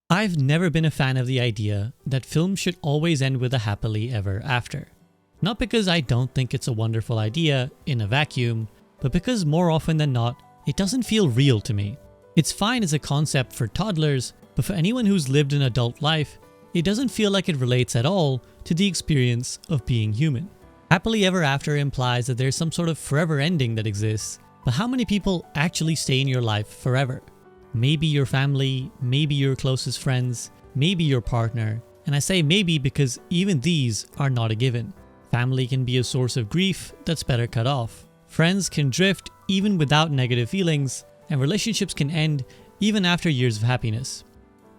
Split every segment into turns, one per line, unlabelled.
I've never been a fan of the idea that films should always end with a happily ever after. Not because I don't think it's a wonderful idea in a vacuum, but because more often than not, it doesn't feel real to me. It's fine as a concept for toddlers, but for anyone who's lived an adult life, it doesn't feel like it relates at all to the experience of being human. Happily ever after implies that there's some sort of forever ending that exists, but how many people actually stay in your life forever? Maybe your family, maybe your closest friends, maybe your partner, and I say maybe because even these are not a given. Family can be a source of grief that's better cut off. Friends can drift even without negative feelings, and relationships can end even after years of happiness.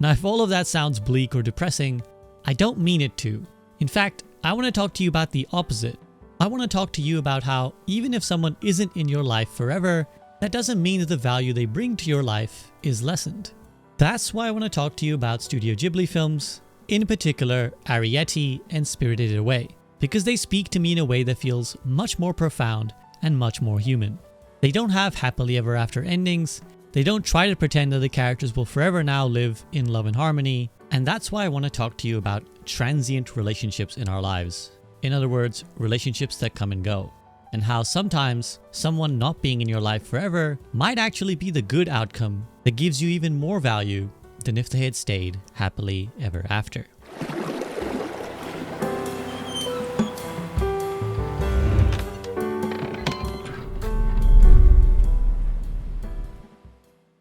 Now, if all of that sounds bleak or depressing, I don't mean it to. In fact, I want to talk to you about the opposite. I want to talk to you about how even if someone isn't in your life forever, that doesn't mean that the value they bring to your life is lessened. That's why I want to talk to you about Studio Ghibli films, in particular Arieti and Spirited Away, because they speak to me in a way that feels much more profound and much more human. They don't have happily ever after endings, they don't try to pretend that the characters will forever now live in love and harmony, and that's why I want to talk to you about transient relationships in our lives. In other words, relationships that come and go. And how sometimes someone not being in your life forever might actually be the good outcome that gives you even more value than if they had stayed happily ever after.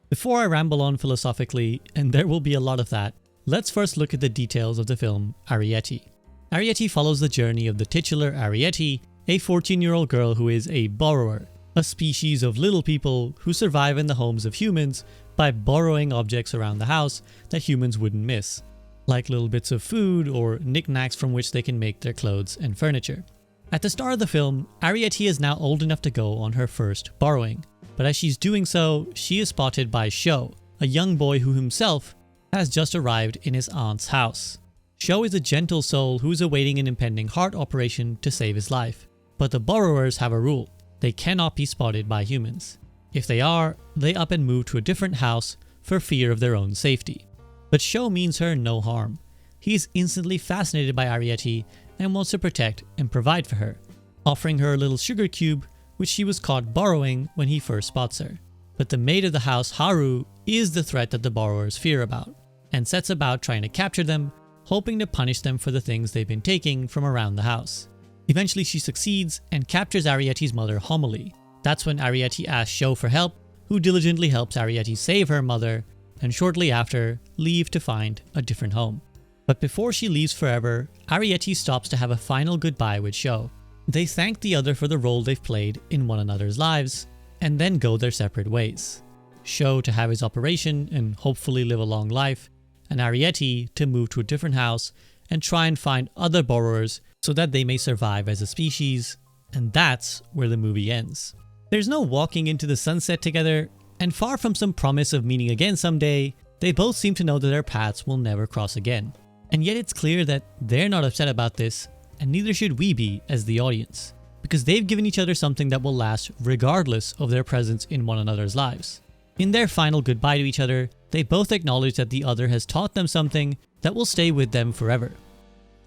Before I ramble on philosophically, and there will be a lot of that, let's first look at the details of the film Arieti. Arieti follows the journey of the titular Arieti, a 14-year-old girl who is a borrower, a species of little people who survive in the homes of humans by borrowing objects around the house that humans wouldn't miss, like little bits of food or knickknacks from which they can make their clothes and furniture. At the start of the film, Arieti is now old enough to go on her first borrowing, but as she's doing so, she is spotted by Sho, a young boy who himself has just arrived in his aunt's house. Sho is a gentle soul who is awaiting an impending heart operation to save his life. But the borrowers have a rule. They cannot be spotted by humans. If they are, they up and move to a different house for fear of their own safety. But Sho means her no harm. He is instantly fascinated by Arieti and wants to protect and provide for her, offering her a little sugar cube which she was caught borrowing when he first spots her. But the maid of the house, Haru, is the threat that the borrowers fear about, and sets about trying to capture them, hoping to punish them for the things they've been taking from around the house. Eventually she succeeds and captures Arieti's mother, Homily. That's when Arieti asks Sho for help, who diligently helps Arieti save her mother, and shortly after, leave to find a different home. But before she leaves forever, Arieti stops to have a final goodbye with Sho. They thank the other for the role they've played in one another's lives, and then go their separate ways. Sho to have his operation and hopefully live a long life, and Arieti to move to a different house and try and find other borrowers so that they may survive as a species, and that's where the movie ends. There's no walking into the sunset together, and far from some promise of meeting again someday, they both seem to know that their paths will never cross again. And yet it's clear that they're not upset about this, and neither should we be as the audience, because they've given each other something that will last regardless of their presence in one another's lives. In their final goodbye to each other, they both acknowledge that the other has taught them something that will stay with them forever.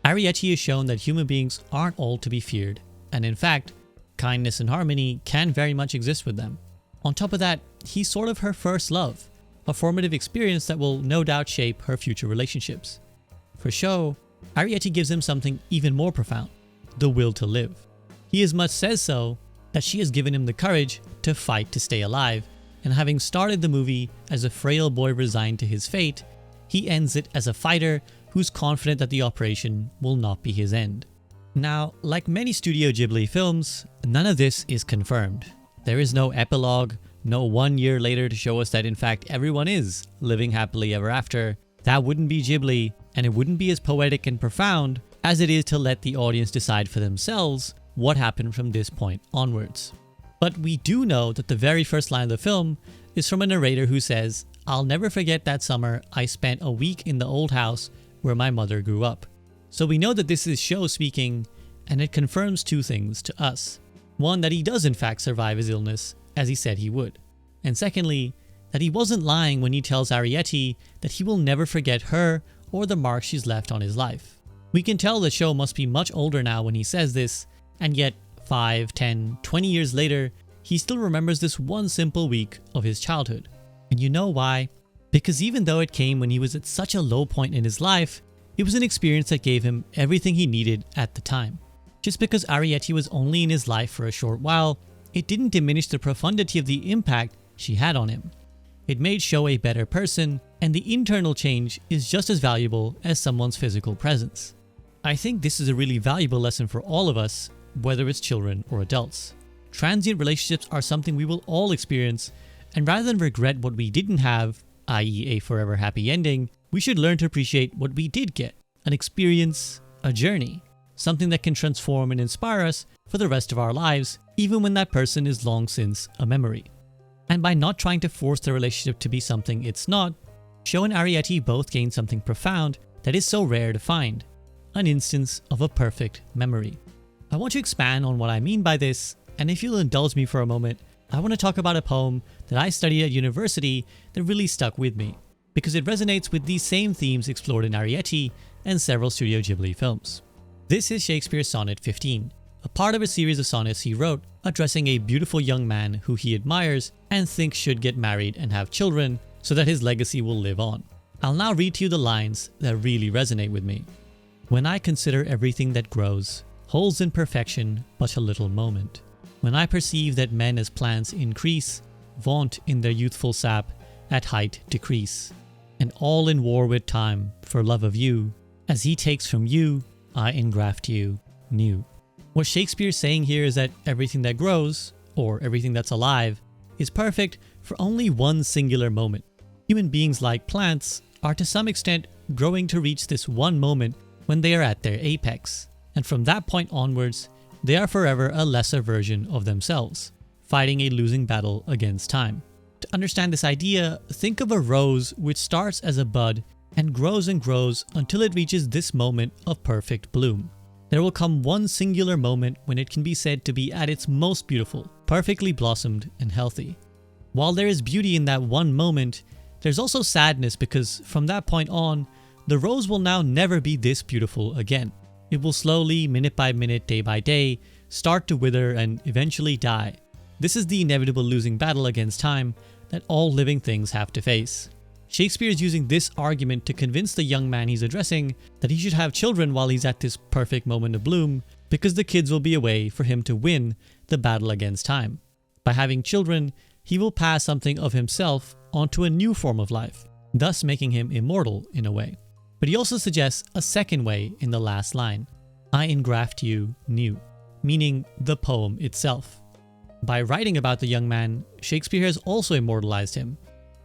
Arieti has shown that human beings aren't all to be feared, and in fact, kindness and harmony can very much exist with them. On top of that, he's sort of her first love, a formative experience that will no doubt shape her future relationships. For Sho, Arieti gives him something even more profound, the will to live. He as much says so that she has given him the courage to fight to stay alive, and having started the movie as a frail boy resigned to his fate, he ends it as a fighter who's confident that the operation will not be his end. Now, like many Studio Ghibli films, none of this is confirmed. There is no epilogue, no 1 year later to show us that in fact everyone is living happily ever after. That wouldn't be Ghibli, and it wouldn't be as poetic and profound as it is to let the audience decide for themselves what happened from this point onwards. But we do know that the very first line of the film is from a narrator who says, "I'll never forget that summer I spent a week in the old house where my mother grew up." So we know that this is Sho speaking, and it confirms two things to us. One, that he does in fact survive his illness, as he said he would. And secondly, that he wasn't lying when he tells Arieti that he will never forget her or the mark she's left on his life. We can tell the show must be much older now when he says this, and yet 5, 10, 20 years later, he still remembers this one simple week of his childhood. And you know why? Because even though it came when he was at such a low point in his life, it was an experience that gave him everything he needed at the time. Just because Arieti was only in his life for a short while, it didn't diminish the profundity of the impact she had on him. It made Sho a better person, and the internal change is just as valuable as someone's physical presence. I think this is a really valuable lesson for all of us, whether it's children or adults. Transient relationships are something we will all experience, and rather than regret what we didn't have, i.e. a forever happy ending, we should learn to appreciate what we did get, an experience, a journey, something that can transform and inspire us for the rest of our lives, even when that person is long since a memory. And by not trying to force the relationship to be something it's not, Sho and Arieti both gain something profound that is so rare to find, an instance of a perfect memory. I want to expand on what I mean by this, and if you'll indulge me for a moment, I want to talk about a poem that I studied at university that really stuck with me, because it resonates with these same themes explored in Arieti and several Studio Ghibli films. This is Shakespeare's Sonnet 15, a part of a series of sonnets he wrote addressing a beautiful young man who he admires and thinks should get married and have children so that his legacy will live on. I'll now read to you the lines that really resonate with me. When I consider everything that grows, holds in perfection but a little moment. When I perceive that men as plants increase, vaunt in their youthful sap, at height decrease, and all in war with time for love of you, as he takes from you, I engraft you new. What Shakespeare's saying here is that everything that grows, or everything that's alive, is perfect for only one singular moment. Human beings, like plants, are to some extent growing to reach this one moment when they are at their apex, and from that point onwards, they are forever a lesser version of themselves, fighting a losing battle against time. To understand this idea, think of a rose which starts as a bud and grows until it reaches this moment of perfect bloom. There will come one singular moment when it can be said to be at its most beautiful, perfectly blossomed and healthy. While there is beauty in that one moment, there's also sadness because from that point on, the rose will now never be this beautiful again. It will slowly, minute by minute, day by day, start to wither and eventually die. This is the inevitable losing battle against time that all living things have to face. Shakespeare is using this argument to convince the young man he's addressing that he should have children while he's at this perfect moment of bloom, because the kids will be a way for him to win the battle against time. By having children, he will pass something of himself onto a new form of life, thus making him immortal in a way. But he also suggests a second way in the last line, I engraft you new, meaning the poem itself. By writing about the young man, Shakespeare has also immortalized him.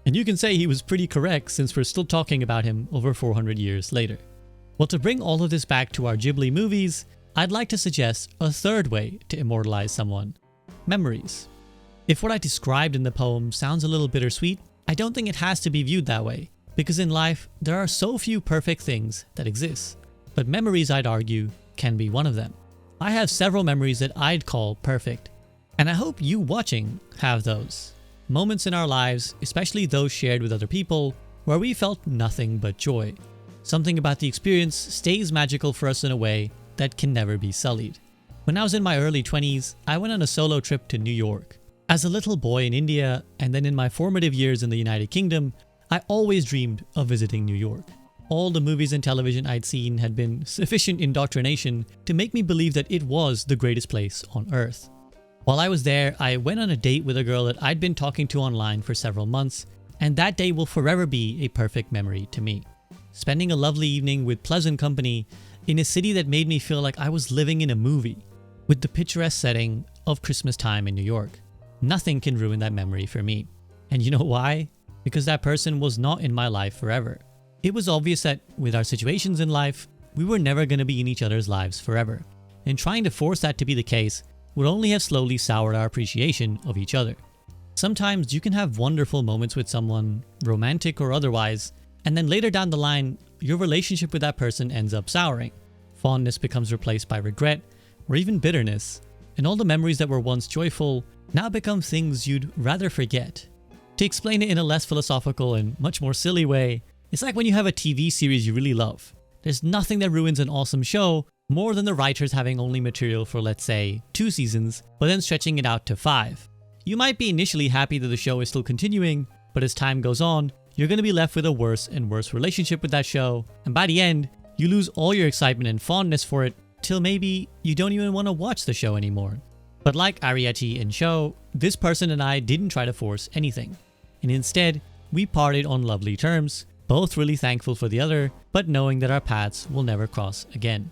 And you can say he was pretty correct since we're still talking about him over 400 years later. Well, to bring all of this back to our Ghibli movies, I'd like to suggest a third way to immortalize someone, memories. If what I described in the poem sounds a little bittersweet, I don't think it has to be viewed that way. Because in life, there are so few perfect things that exist. But memories, I'd argue, can be one of them. I have several memories that I'd call perfect. And I hope you watching have those. Moments in our lives, especially those shared with other people, where we felt nothing but joy. Something about the experience stays magical for us in a way that can never be sullied. When I was in my early 20s, I went on a solo trip to New York. As a little boy in India, and then in my formative years in the United Kingdom, I always dreamed of visiting New York. All the movies and television I'd seen had been sufficient indoctrination to make me believe that it was the greatest place on earth. While I was there, I went on a date with a girl that I'd been talking to online for several months, and that day will forever be a perfect memory to me. Spending a lovely evening with pleasant company in a city that made me feel like I was living in a movie, with the picturesque setting of Christmas time in New York. Nothing can ruin that memory for me. And you know why? Because that person was not in my life forever. It was obvious that with our situations in life, we were never going to be in each other's lives forever. And trying to force that to be the case would only have slowly soured our appreciation of each other. Sometimes you can have wonderful moments with someone, romantic or otherwise, and then later down the line, your relationship with that person ends up souring. Fondness becomes replaced by regret or even bitterness, and all the memories that were once joyful now become things you'd rather forget. To explain it in a less philosophical and much more silly way, it's like when you have a TV series you really love. There's nothing that ruins an awesome show more than the writers having only material for, let's say, 2 seasons, but then stretching it out to 5. You might be initially happy that the show is still continuing, but as time goes on, you're going to be left with a worse and worse relationship with that show, and by the end, you lose all your excitement and fondness for it till maybe you don't even want to watch the show anymore. But like Arieti and Sho, this person and I didn't try to force anything, and instead, we parted on lovely terms, both really thankful for the other, but knowing that our paths will never cross again.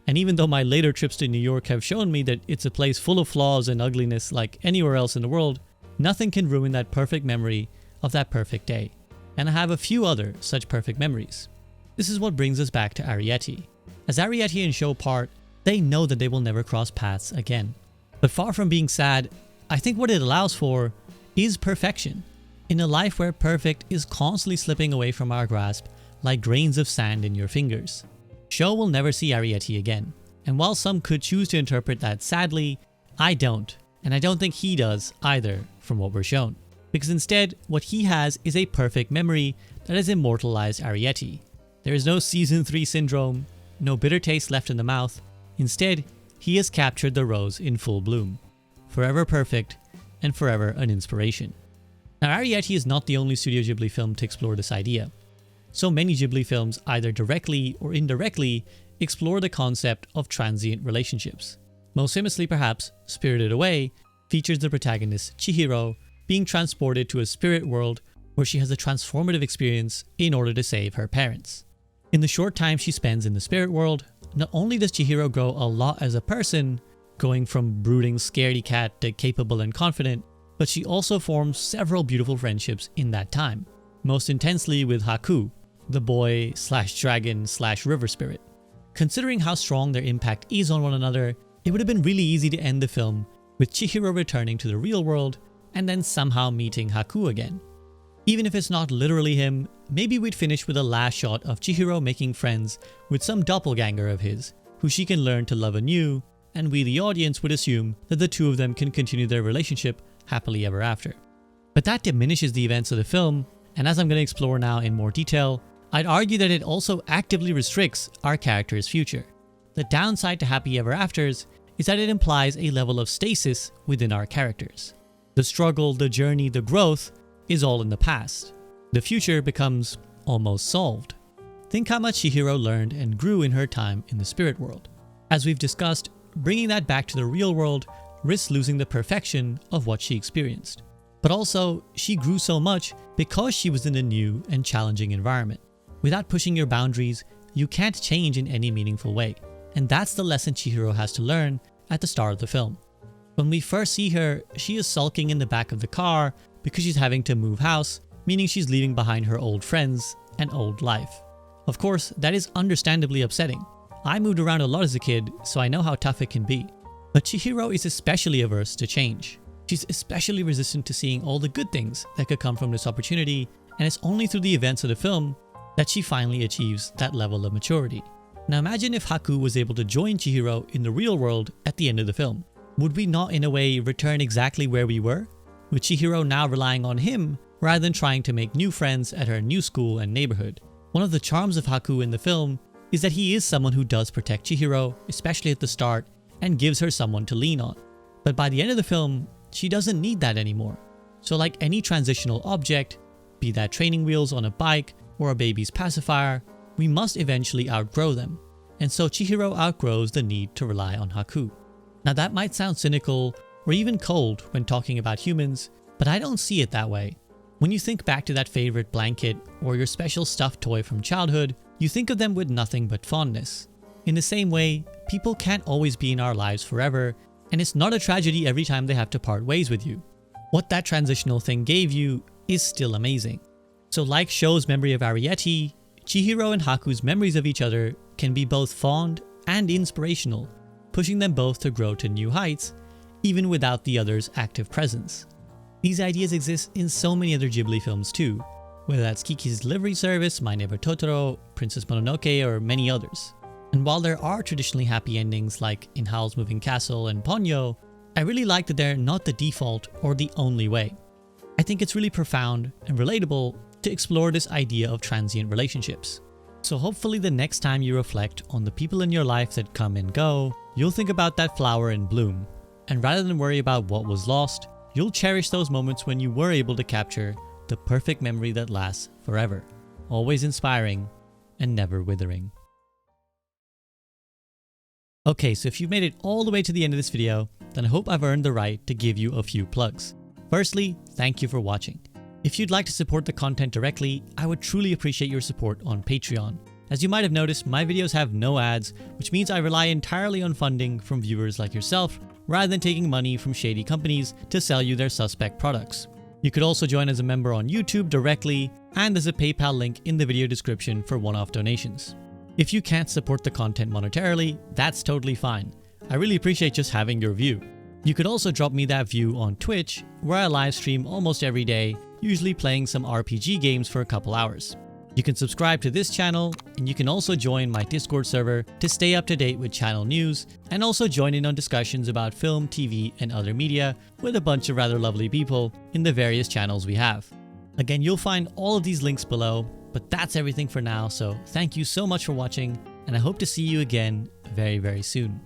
And even though my later trips to New York have shown me that it's a place full of flaws and ugliness like anywhere else in the world, nothing can ruin that perfect memory of that perfect day. And I have a few other such perfect memories. This is what brings us back to Arieti. As Arieti and Sho part, they know that they will never cross paths again. But far from being sad, I think what it allows for is perfection. In a life where perfect is constantly slipping away from our grasp like grains of sand in your fingers. Sho will never see Arieti again, and while some could choose to interpret that sadly, I don't, and I don't think he does either from what we're shown. Because instead, what he has is a perfect memory that has immortalized Arieti. There is no season 3 syndrome, no bitter taste left in the mouth. Instead, he has captured the rose in full bloom. Forever perfect, and forever an inspiration. Now Arieti is not the only Studio Ghibli film to explore this idea. So many Ghibli films either directly or indirectly explore the concept of transient relationships. Most famously perhaps, Spirited Away features the protagonist Chihiro being transported to a spirit world where she has a transformative experience in order to save her parents. In the short time she spends in the spirit world, not only does Chihiro grow a lot as a person, going from brooding scaredy cat to capable and confident, but she also forms several beautiful friendships in that time, most intensely with Haku, the boy/dragon/river spirit. Considering how strong their impact is on one another, it would have been really easy to end the film with Chihiro returning to the real world and then somehow meeting Haku again. Even if it's not literally him, maybe we'd finish with a last shot of Chihiro making friends with some doppelganger of his, who she can learn to love anew, and we the audience would assume that the two of them can continue their relationship happily ever after. But that diminishes the events of the film, and as I'm going to explore now in more detail, I'd argue that it also actively restricts our character's future. The downside to happy ever afters is that it implies a level of stasis within our characters. The struggle, the journey, the growth is all in the past. The future becomes almost solved. Think how much Chihiro learned and grew in her time in the spirit world. As we've discussed, bringing that back to the real world risks losing the perfection of what she experienced. But also, she grew so much because she was in a new and challenging environment. Without pushing your boundaries, you can't change in any meaningful way. And that's the lesson Chihiro has to learn at the start of the film. When we first see her, she is sulking in the back of the car because she's having to move house, meaning she's leaving behind her old friends and old life. Of course, that is understandably upsetting. I moved around a lot as a kid, so I know how tough it can be. But Chihiro is especially averse to change. She's especially resistant to seeing all the good things that could come from this opportunity, and it's only through the events of the film that she finally achieves that level of maturity. Now imagine if Haku was able to join Chihiro in the real world at the end of the film. Would we not in a way return exactly where we were? With Chihiro now relying on him rather than trying to make new friends at her new school and neighborhood. One of the charms of Haku in the film is that he is someone who does protect Chihiro, especially at the start, and gives her someone to lean on. But by the end of the film, she doesn't need that anymore. So like any transitional object, be that training wheels on a bike or a baby's pacifier, we must eventually outgrow them. And so Chihiro outgrows the need to rely on Haku. Now that might sound cynical or even cold when talking about humans, but I don't see it that way. When you think back to that favorite blanket or your special stuffed toy from childhood, you think of them with nothing but fondness. In the same way, people can't always be in our lives forever, and it's not a tragedy every time they have to part ways with you. What that transitional thing gave you is still amazing. So like Sho's memory of Arieti, Chihiro and Haku's memories of each other can be both fond and inspirational, pushing them both to grow to new heights, even without the other's active presence. These ideas exist in so many other Ghibli films too, whether that's Kiki's Delivery Service, My Neighbor Totoro, Princess Mononoke, or many others. And while there are traditionally happy endings like in Howl's Moving Castle and Ponyo, I really like that they're not the default or the only way. I think it's really profound and relatable to explore this idea of transient relationships. So hopefully the next time you reflect on the people in your life that come and go, you'll think about that flower in bloom. And rather than worry about what was lost, you'll cherish those moments when you were able to capture the perfect memory that lasts forever, always inspiring and never withering. Okay, so if you've made it all the way to the end of this video, then I hope I've earned the right to give you a few plugs. Firstly, thank you for watching. If you'd like to support the content directly, I would truly appreciate your support on Patreon. As you might have noticed, my videos have no ads, which means I rely entirely on funding from viewers like yourself, rather than taking money from shady companies to sell you their suspect products. You could also join as a member on YouTube directly, and there's a PayPal link in the video description for one-off donations. If you can't support the content monetarily, that's totally fine. I really appreciate just having your view. You could also drop me that view on Twitch, where I live stream almost every day, usually playing some RPG games for a couple hours. You can subscribe to this channel, and you can also join my Discord server to stay up to date with channel news, and also join in on discussions about film, TV, and other media with a bunch of rather lovely people in the various channels we have. Again, you'll find all of these links below, but that's everything for now, so thank you so much for watching, and I hope to see you again very, very soon.